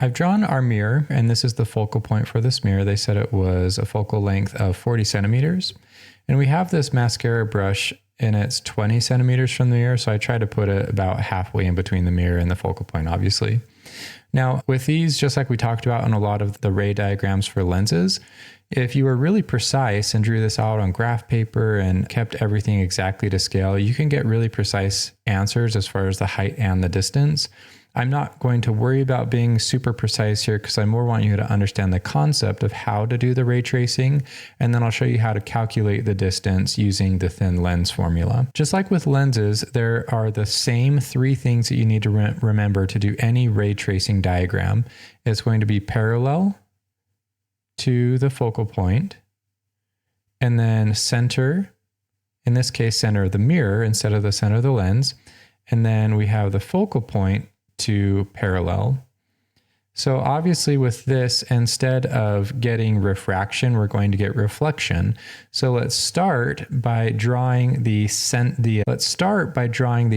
I've drawn our mirror, and this is the focal point for this mirror. They said it was a focal length of 40 centimeters. And we have this mascara brush, and it's 20 centimeters from the mirror, so I try to put it about halfway in between the mirror and the focal point, obviously. Now, with these, just like we talked about in a lot of the ray diagrams for lenses, if you were really precise and drew this out on graph paper and kept everything exactly to scale, you can get really precise answers as far as the height and the distance. I'm not going to worry about being super precise here because I more want you to understand the concept of how to do the ray tracing, and then I'll show you how to calculate the distance using the thin lens formula. Just like with lenses, there are the same three things that you need to remember to do any ray tracing diagram. It's going to be parallel to the focal point, and then center, in this case, center of the mirror instead of the center of the lens. And then we have the focal point to parallel. So obviously with this, instead of getting refraction, we're going to get reflection. So let's start by drawing the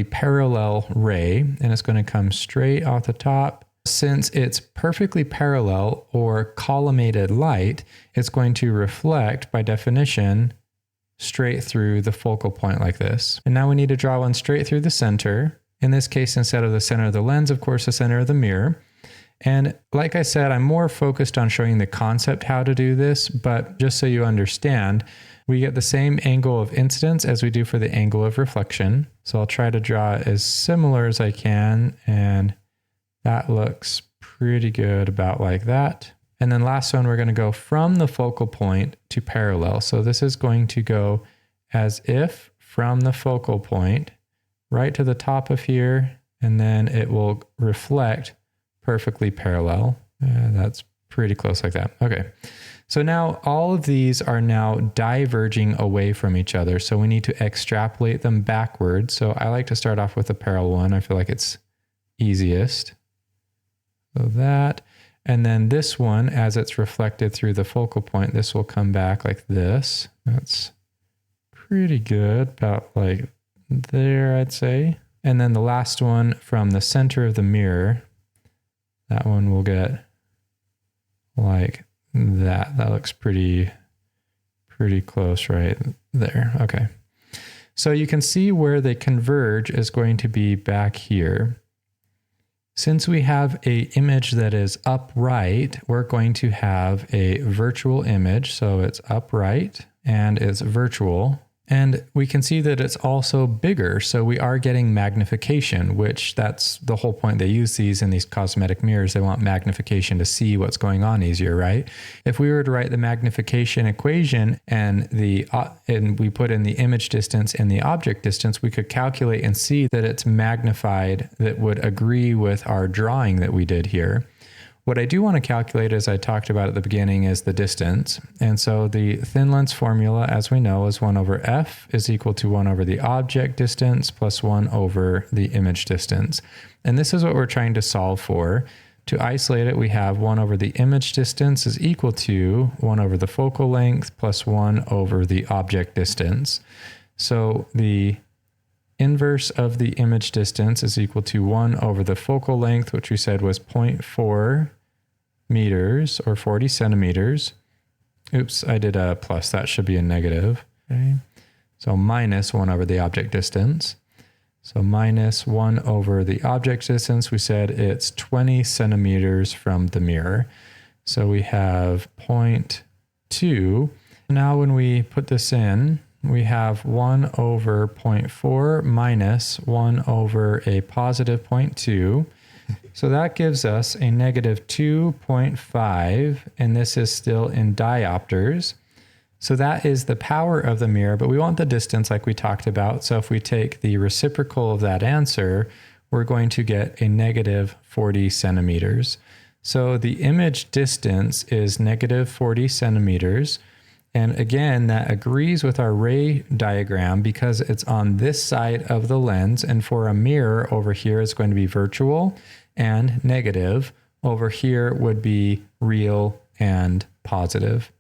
parallel ray, and it's going to come straight off the top. Since it's perfectly parallel or collimated light, it's going to reflect by definition straight through the focal point like this. And now we need to draw one straight through the center. In this case, instead of the center of the lens, of course, the center of the mirror. And like I said, I'm more focused on showing the concept how to do this, but just so you understand, we get the same angle of incidence as we do for the angle of reflection. So I'll try to draw as similar as I can, and that looks pretty good, about like that. And then last one, we're going to go from the focal point to parallel. So this is going to go as if from the focal point right to the top of here, and then it will reflect perfectly parallel. That's pretty close like that. Okay. So now all of these are now diverging away from each other. So we need to extrapolate them backwards. So I like to start off with the parallel one. I feel like it's easiest. So that, and then this one, as it's reflected through the focal point, this will come back like this. That's pretty good, about like there, I'd say. And then the last one from the center of the mirror, that one will get like that. That looks pretty close right there. Okay. So you can see where they converge is going to be back here. Since we have an image that is upright, we're going to have a virtual image. So it's upright and it's virtual. And we can see that it's also bigger. So we are getting magnification, which that's the whole point. They use these in these cosmetic mirrors. They want magnification to see what's going on easier, right? If we were to write the magnification equation and we put in the image distance and the object distance, we could calculate and see that it's magnified, that would agree with our drawing that we did here. What I do want to calculate, as I talked about at the beginning, is the distance. And so the thin lens formula, as we know, is 1 over f is equal to 1 over the object distance plus 1 over the image distance. And this is what we're trying to solve for. To isolate it, we have 1 over the image distance is equal to 1 over the focal length plus 1 over the object distance. So the inverse of the image distance is equal to 1 over the focal length, which we said was 0.4 meters or 40 centimeters. Oops, I did a plus. That should be a negative. Okay. So minus 1 over the object distance. So minus 1 over the object distance, we said it's 20 centimeters from the mirror. So we have 0.2. Now when we put this in, we have 1 over 0.4 minus 1 over a positive 0.2. So that gives us a negative 2.5, and this is still in diopters. So that is the power of the mirror, but we want the distance like we talked about. So if we take the reciprocal of that answer, we're going to get a negative 40 centimeters. So the image distance is negative 40 centimeters. And again, that agrees with our ray diagram because it's on this side of the lens. And for a mirror over here, it's going to be virtual and negative. Over here would be real and positive.